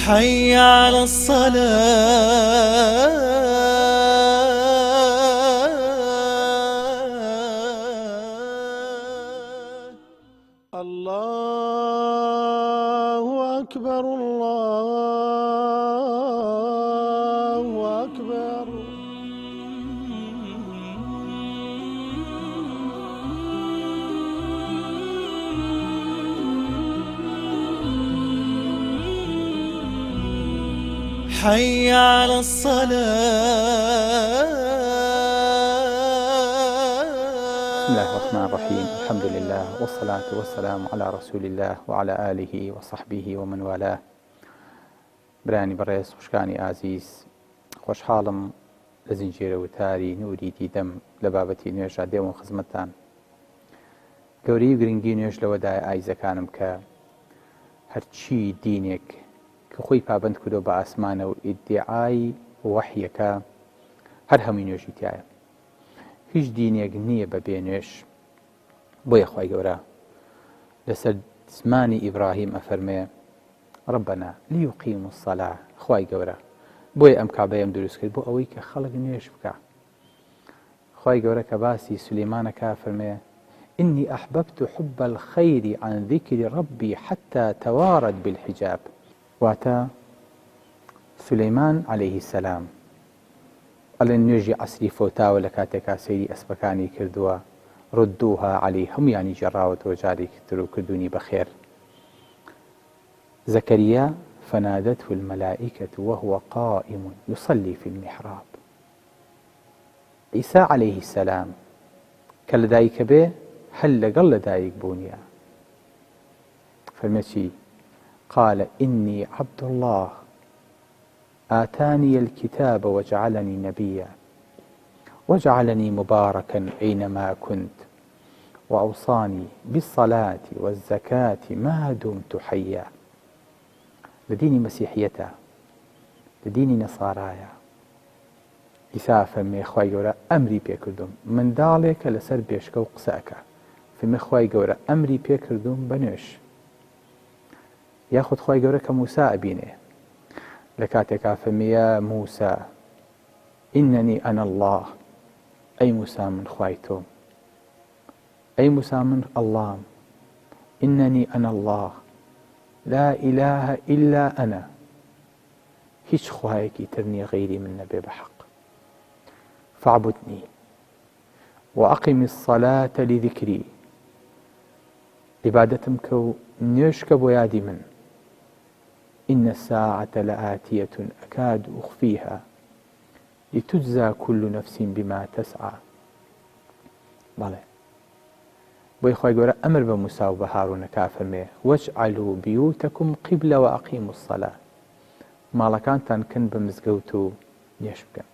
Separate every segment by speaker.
Speaker 1: حي على الصلاة الله أكبر الله أكبر. حي على الصلاة.
Speaker 2: بسم الله الرحمن الرحيم. الحمد لله والصلاة والسلام على رسول الله وعلى آله وصحبه ومن والاه. برانی بەڕێز خوشکانی ئازیز، خۆشحاڵم لە زنجیرە وتاری نووری دیدەم لە بابەتی نوێژە دێوم خزمەتتان. گەورەی و گرنگی نوێژ لەوەدایە ئایزەکانم کە هەرچی دینێک کە خۆی پابند کردو بە ئاسمانە و ئیدعای وەحیەکە هەر هەمووی نوێژی تایە. هیچ دینێک نییە بەبێ نوێژ. بۆیە خوای گەورە لەسەر زمانی ئیبراهیم ئەفەرمێ ربنا ليقيموا الصلاة. خوای گەورە بۆیە ئەم کابەیەم دروست کرد بۆ ئەوەی کە خەڵک نوێژ بکە. خوای گەورە کە باسی سولەیمانەکە فەرمێ إني أحببت حب الخير عن ذكر ربي حتى توارد بالحجاب. واتە سولەیمان عليه السلام ئەڵێن نوێژی عەسری فۆتاوە لە کاتێکا سەیری ئەسپەکانی کردووە، ڕدوها عەلەیه، هەموویانی جێڕاوەتەوە جارێکی تر و کردوونی بەخێر. زەکەریا فنادته الملائكة وهو قائم يصلي في المحراب. عیسا عليه السلام کە لەدایکە بێ هەل لەگەڵ لەدایک بوونیە فەرمێ چی؟ قال إني عبد الله آتاني الكتاب وجعلني نبيا وجعلني مباركا أينما كنت وأوصاني بالصلاة والزكاة ما دمت حيا. لديني مسيحيته لديني نصارايا. ئیسا فەرمێ خوای گەورە ئەمری پێکردوم منداڵێکە لەسەر بێشکە و قسەکە. فەرمێ خوای گەورە ئەمری پێکردوم بە نوێژ. یاخود خوای گەورە کە موسا ئەبینێ لە کاتێکا فەرمیە موسا إنني أنا الله. ئەی موسا من خوای تۆم، ئەی موسا من ئەڵڵام، إنني أنا الله لا إله إلا أنا. هیچ خوایەکی تر نییە غەیری من نەبێ بەحەق. فاعبدني وأقم الصلاة لذكري. عبادتم کە و نوێژکە بۆ یادی من. إن الساعة لآتية أكاد أخفيها لتجزى كل نفس بما تسعى. بەڵێ بۆی خوای گەورە ئەمر بە موسا و بە هارونەکە فەرمێ وەجعلوا بیوتەکم قیبلە وأقیموا الصلاة. ماڵەکانتان کەن بە مزگەوت و نوێژ بکەن.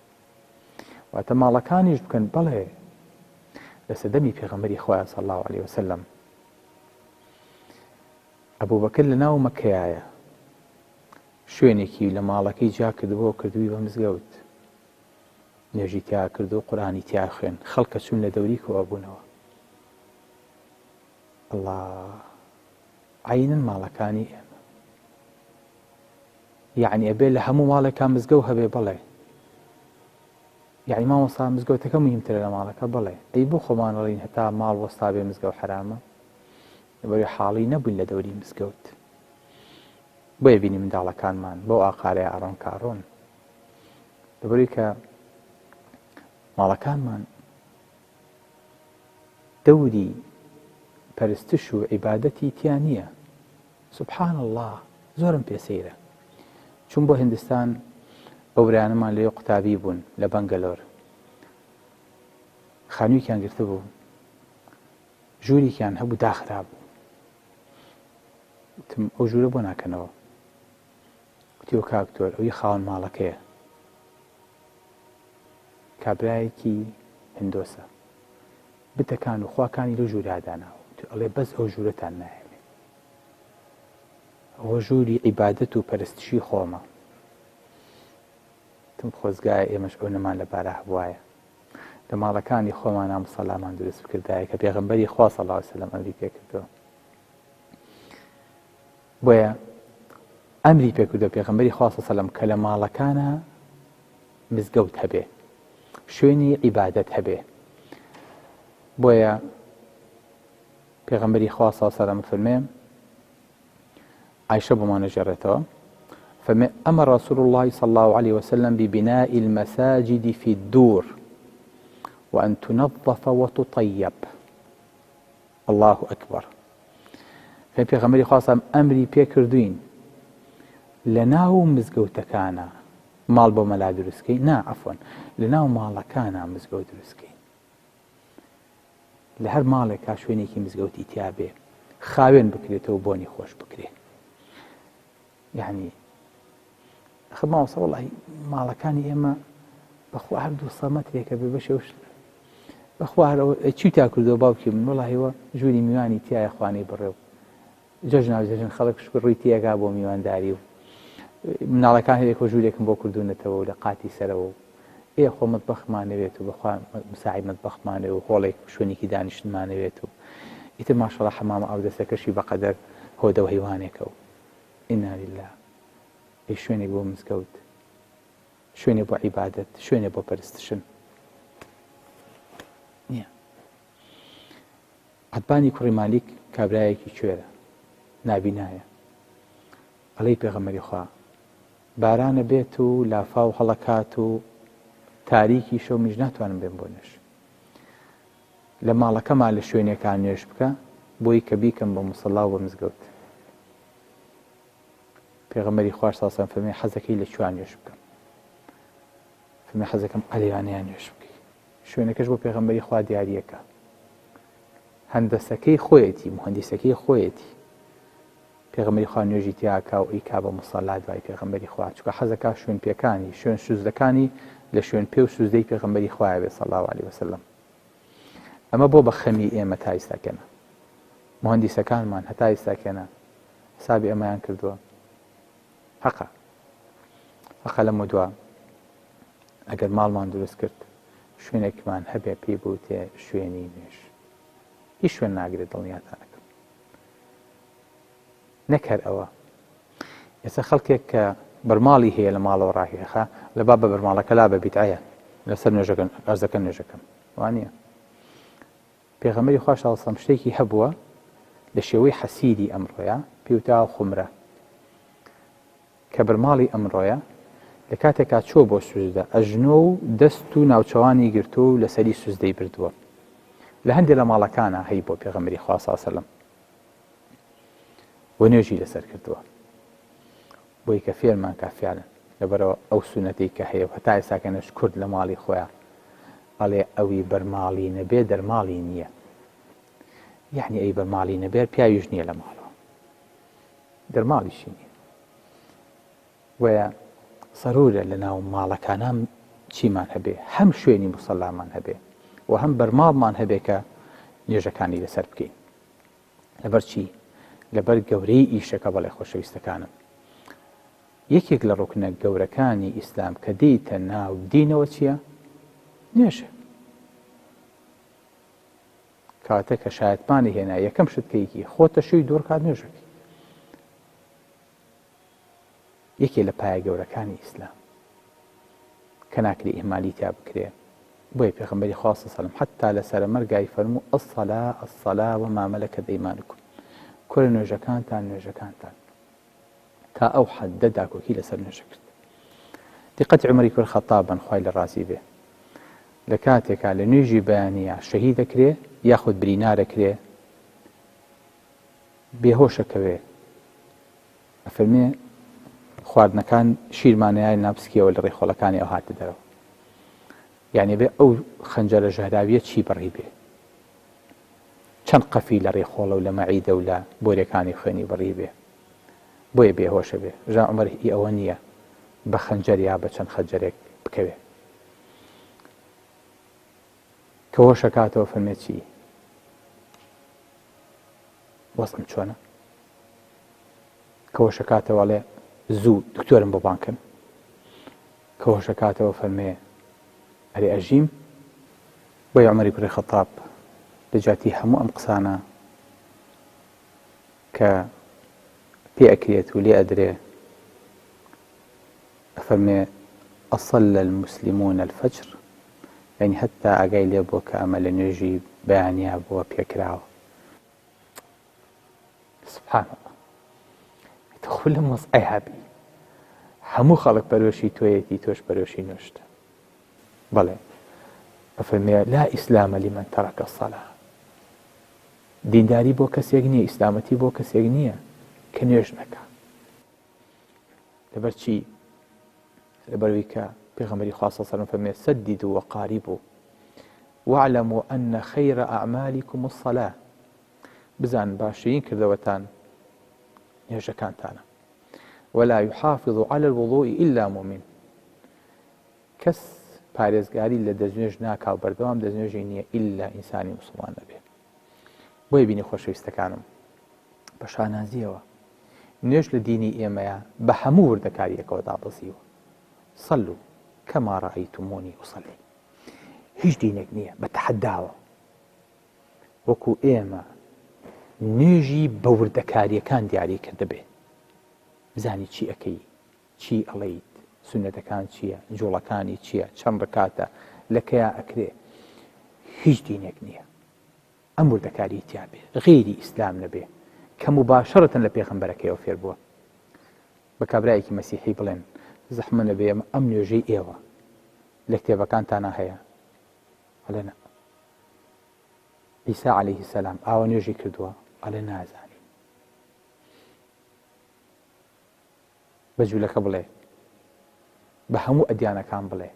Speaker 2: واتە ماڵەکانیش بکەن. بەڵێ لە سەدەمی پێغەمبەری خوایە صلی الله عليه وسلم ئەبوبەکر لە ناو مەکەیایە شوێنێکی لە ماڵەکەی جا کردبووە کردووی بە مزگەوت. نوێژی تیا کرد و قورئانی تیا خوێن. خەڵکە چوون لە دەوری کۆوا بوونەوە. ئەڵڵا عەینەن ماڵەکانی ئێمە. یعنی ئەبێ لە هەموو ماڵێکا مزگەوت هەبێ. بەڵێ یعنی مامۆستا مزگەوتەکە مهمترە لە ماڵەکە. بەڵێ ئەی بۆ خۆمان ئەڵێن هەتا ماڵ وەستا بێ مزگەوت حرامە؟ لەبەرەوەی حاڵی نەبووین لە دەوری مزگەوت. بۆیە بینی منداڵەکانمان بۆ ئاقارەیە ئاڕۆن کاڕۆن. لەبەرەوەی کە ماڵەکانمان دەوری پەرستش و عیبادەتی تیا نییە. سوبحان الله زۆرم پێسەیرە. چوون بۆ هیندستان ئەو برایانەمان لێ قوتابی بوون لە بەنگەلۆر. خانوویەکیان گرتە بوو، ژوورێکیان هەبوو داخرابوو. وتم ئەو ژوورە بۆ ناکەنەوە. وتیوە کاکتۆر ئەوی خاوەن ماڵەکەیە، کابرایەکی هندۆسە، بتەکان و خواکانی لەو ژوورە داناوە. ئەڵێ بەس ئەو ژوورەتان نایەوێ. ئەوە ژووری عیبادەت و پەرستشی خۆمە. تم خۆزگایە ئێمەش ئەو نەمان لەبارە هەبوایە. لە ماڵەکانی خۆمان نامسەڵامان دروست بکردایە کە پێغەمبەری خوا صلی الله علیه وسلم ئەمری پێ کردووە. بۆیە ئەمری پێکردە پێغەمبەری خوا صلی الله علیه و سەلەم کە لە ماڵەکانە مزگەوت هەبێ، شوێنی عیبادەت هەبێ. بۆیە پێغەمبەری خوا صلی الله علیه و سەلەم فەرمێ، عایشە بۆمان نەژێڕێتەوە، فەرمێ ئەمە رسول الله صلى الله عليه وسلم ببناء المساجد في الدور وأن تنظف وتطيب. الله أكبر. پێغەمبەری خوا صلی الله عليه وسلم ئەمری پێکردوین لە ناو مزگەوتەکانە ماڵ بۆ مەلا دروستکەین، نا عەفوەن، لە ناو ماڵەکانە مزگەوت دروستکەین. لە هەر ماڵێکا شوێنێکی مزگەوتی تیا بێ، خاوێن بکرێتەوە بۆنی خۆش بکرێ. یعنی خەماوەسە وەڵاهی ماڵەکانی ئێمە بەخوا هەردوو سەمەترێکە بێ بەشێوش بەخوا چی تا کردەوە باوکی من وەڵاهیوە ژووری میوانی تایە خوانەی بڕێ و جەژن خەڵک شکر ڕووی تێگا بۆ میوانداری و مناڵەکان هەیەکۆ ژوورێکم بۆ کردوونەتەوە و لە قاتی سەرەوە و خۆ مەتبەخمانەوێت و بەخوا مساعی مەتبەخمانەوە و هۆڵێک شوێنێکی دانیشتمانەوێت و ئیتر ماشەڵڵا حەمامە ئاودەستەکەشی بەقەدەر هۆدە و هەیوانێکە و ئینا لیللا. شوێنێک بۆ مزگەوت، شوێنێ بۆ عیبادەت، شوێنێ بۆ پەرستشن نییە. عەتبانی کوڕی مالیک کابرایەکی کوێرە نابینایە، ئەڵێی پێغەمبەری خوا بارانە بێت و لافاو هەڵەکات و تاریکی شەو میش ناتوانم بێم بۆ نوێش، لە ماڵەکەمان لە شوێنێکان نوێش بکە بۆی کە بیکەم بە موسڵا و بە مزگەوت. پێغەمبەری خوا صلی الله علیه و سەلەم فەرمێ حەزەکەی لە کوێ نوێش بکەم؟ فەرمێ حەزەکەم ئەلێوانەیە نوێش بکەی. شوێنەکەش بۆ پێغەمبەری خوا دیاریەکە، هەندەسەکەی خۆیەتی، مهندسەکەی خۆیەتی. پێغەمبەری خوا نوێژی تیاکا و ئیکا بە موسەڵا دوای پێغەمبەری خوا، چونکە حەزەکە شوێن پێکانی شوێن سوزدەکانی لە شوێن پێ و سوزدەی پێغەمبەری خوایە بێ صلی الله علیه وسلم. ئەمە بۆ بە خەمی ئێمە تا ئێستاکەنە، مهندسەکانمان هەتا ئێستاکەنە حسابی ئەمەیان کردووە. حەقە لەمە دووە ئەگەر ماڵمان دروست کرد شوێنێکمان هەبێ پێی بوتێ شوێنی نوێژ، هیچ شوێن ناگرێت دڵنیاتانەکەم. نەکەر ئەوە ئێستا خەڵکێک کە بەرماڵی هەیە لە ماڵەوە ڕاهێخا لە با بە بەرماڵەکە لا بە بیدعەیە لەسەر نوێژەکە ئەرزەکە نوێژەکەم وانە. پێغەمبەری خوا صلی الله علیه و سەلەم شتێکی هەبووە لە شێوەی حەسیری ئەمڕۆیە پێوترا خومرە، کە بەرماڵی ئەمڕۆیە لە کاتێکا چۆ بۆ سوزدە ئەژنۆ و دەست و ناوچەوانی گرتو و لەسەری سوزدەی بردووە. لە هەندێک لە ماڵەکانە هەی بۆ پێغەمبەری خوا صلی الله علیه و سەلەم و نوێژی لەسەر کردووە، بۆی کە فێرمان کا فعلەن لەبەرەوە ئەو سونەتەی کە هەیە هەتا ئێستاکەنەش کورد لە ماڵی خۆیان ئەڵێ ئەوی بەرماڵی نەبێ دەرماڵی نییە، یعنی ئەی بەرماڵی نەبێت پیاویش نییە لە ماڵەوە، دەرماڵیشی نییە. وەیە سەرورە لە ناو ماڵەکانان چیمان هەبێ، هەم شوێنی موسەڵامان هەبێ و هەم بەرماڵمان هەبێ کە نوێژەکانی لەسەر بکەین. لەبەر چی؟ لەبەر گەورەی ئیشەکە. بەڵێ خۆشەویستەکانم، یەکێک لە ڕوکنە گەورەکانی ئیسلام کە دیتە ناو دینەوە چییە؟ نوێژە. کاتە کە شایەتمانی هێنا یەکەم شتکەیەکی خۆتە شوی دوورکات نوێژەکەی، یەکێ لە پایە گەورەکانی ئیسلام کە ناکری ئیهمالی تیا بکرێ. بۆیە پێغەمبەری خوا صلی الله علیه و سەلەم حتا لەسەر مەرگای فەرموو ئەسەلا وما مەلەکەت ئەیمانوکم، کورە نوێژەکانتان تا ئەو حەددە داکۆکی لەسەر نوێژە کرد. دیقەتی عومەری کوڕی خەتاب بن خوای لە ڕازی بێ، لە کاتێکا لە نوێژی بەیانیە شەهید دەکرێ یاخود برینا دەکرێ بێهۆشەکەوێ، ئەفەرمێ خواردنەکان شیرمانەیە ناپسکیەوە لە ڕێخۆڵەکانی ئەو هاتە دەرەوە، یعنی بێ ئەو خەنجەرە ژەهراویە چی بڕی بێ، چەند قەفی لە ڕێخۆڵە و لە مەعیدە و لە بۆرەکانی خوێنی بڕی بێ، بۆیە بێهۆشە بێ. ژا عومەر هی ئەوە نییە بە خەنجەر یا بە چەند خەنجەرێک بکەوێ، کە هۆشەکاتەوە فەرمێ چی وەسم چۆنە، کە هۆشەکاتەوە لێ زوو دکتۆرم بۆ بانکن، کە هۆشەکاتەوە فەرمێ ئەرێ ئەژیم. بۆیە عومەری کوڕی خەتاب لە جاتی هەموو ئەم قسانە کە پێ ئەکرێت و لێ ئەدرێ أفرمي أصلى المسلمون الفجر، يعني حتى أقايل يبو كأمل نجي بيانيا بو بيكراو. سبحان الله، تخول مصعي هابي همو خلق بروشي تويتي توش بروشي نشت. بلى أفرمي لا إسلام لمن ترك الصلاة. دینداری بۆ کەسێک نییە، ئیسلامەتی بۆ کەسێک نییە کە نوێژ نەکا. لەبەر چی؟ لەبەرەوەی کە پێغەمبەری خوا صلی الله علیه و سلم فەرمێ سەدیدوا وقاربوا واعلموا أن خير أعمالكم الصلاة. بزان باشترین کردەوەتان نوێژەکانتانە. ولا يحافظ على الوضوء إلا مؤمن. کەس پارێزگاری لە دەستنوێژ ناکا و بەردەوام دەستنوێژی نییە ئیلا ئینسانی موسڵمان نەبێ. بۆیە بینی خۆشەویستەکانم، بە شانازیەوە نوێژ لە دینی ئێمەیە بە هەموو وردەکاریەکەوە دابەزیوە. صلوا كما رأيتموني أصلي. هیچ دینێک نییە بە تەحەداوە وەکو ئێمە نوێژی بە وردەکاریەکان دیاری کردە بێ. بزانی چی ئەکەی، چی ئەڵەیت، سونەتەکان چییە، جوڵەکانی چییە، چەند ڕکاتە، لە کەیا ئەکرێ. هیچ دینێک نییە ئەم وردەکاری تیا بێ غێری ئیسلام نەبێ کە مباشەرەتەن لە پێغەمبەرەکەیەوە فێر بووە. بە کابرایەکی مەسیحی بڵێن زەحمە نەبێ ئەم نوێژەی ئێوە لە کتێبەکانتانە هەیە؟ ئەڵێ نا. عیسا عەلەیهی سەلام ئاوا نوێژی کردووە؟ ئەڵێ نازانی. بە جوولەکە بڵێ، بە هەموو ئەدیانەکان بڵێ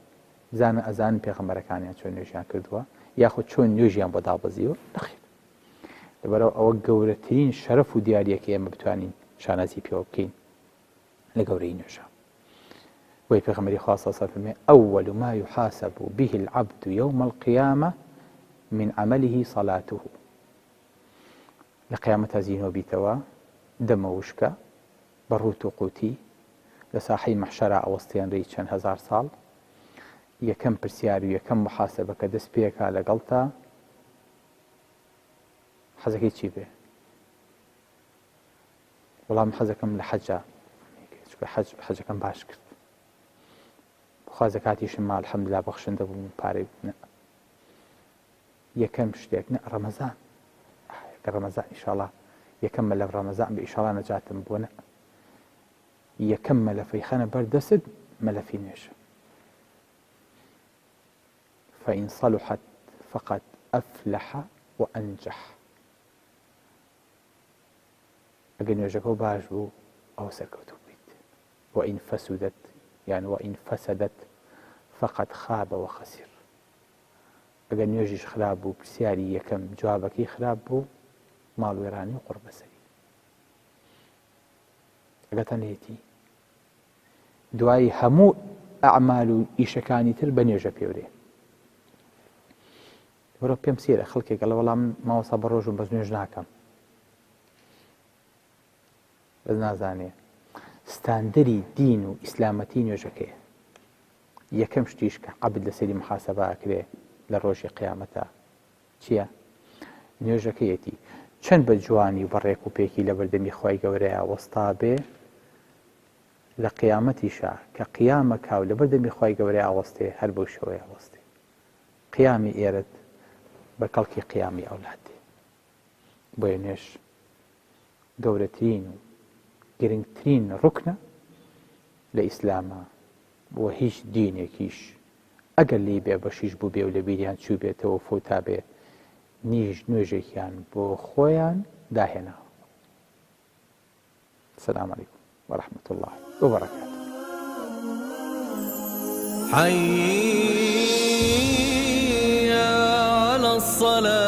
Speaker 2: زانە ئەزانن پێغەمبەرەکانیان چۆن نوێژیان کردووە یاخود چۆن نوێژیان بۆ دابەزیوە؟ نەخێر. لەبەرەوە ئەوە گەورەترین شەرەف و دیاریەکە ئێمە بتوانین شانازی پێوە بکەین لە گەورەی نوێژە. بۆی پێغەمبەری خوا صلی الله علیه و سلم أول ما يحاسب به العبد يوم القيامة من عمله صلاته. لە قیامەتە زیینەوە بیتەوە دەمە وشکە بە ڕوت و قوتی لە ساحەی مەحشەرە ئەوەستێنرێی چەند هەزار ساڵ. یەکەم پرسیار و یەکەم محاسبەکە دەست پێکا لەگەڵتا حەزەکەی چی بێ؟ وەڵام حەزەکەم لە حەجە، حەجەکەم باش کرد، خوا زەکاتیشم ما الحەمدوللا بەخشندە بووم پارەی بنە. یەکەم شتێک نە ڕەمەزان، کە ڕەمەزان ئینشاڵڵا یەکەم مەلەف ڕەمەزان بێ ئینشاڵڵا نەجاتم بووە. نە یەکەم مەلەفەی خەنە بەردەست مەلەفی نوێژە. فإن صلحت فقد أفلح وأنجح. ئەگەر نوێژەکە باش بوو ئەوە سەرکەوتوو بیت. وإن فسدت يعني وإن فسدت فقد خاب وخسر. ئەگەر نوێژیش خراپ بوو، پرسیاری یەکەم جوابەکەی خراپ بوو، ماڵوێرانی و قوربەسەری. ئەگەتەن هێتی دوای هەموو ئەعمال و ئیشەکانی تر بە نوێژە پێورێ. وەرە پێم سێرە خەڵکێک ئەڵێ وەڵام ماوەسا بە ڕۆژم بەس نوێژ ناکەم. بەس نازانێ ستاندەری دین و ئیسلامەتی نوێژەکەیە. یەکەم شتیش کە عەبد لەسەری محاسەبە ئەکرێ لە ڕۆژی قیامەتە چییە؟ نوێژەکەیەتی چەند بە جوانی و بەڕێک و پێکی لە بەردەمی خوای گەورەیە وەستا بێ لە قیامەتیشە کە قیامەکا و لە بەردەمی خوای گەورەیە ئاوەستێ هەر بەو شێوەیە ئاوەستێ. قیامی ئێرەت بە کەڵکی قیامی ئەولادێ. بۆیە نوێژ گەورەترین و گرنگترین ڕوکنە لە ئیسلامە و هیچ دینێکیش ئەگەر لی بێ بەشیش بوو بێ و لە بیریان چوو بێتەوە فۆتا بێ نیش نوێژێکیان بۆ خۆیان داهێناوە. السلام عليكم ورحمة الله وبركاته.
Speaker 1: حي على الصلاة.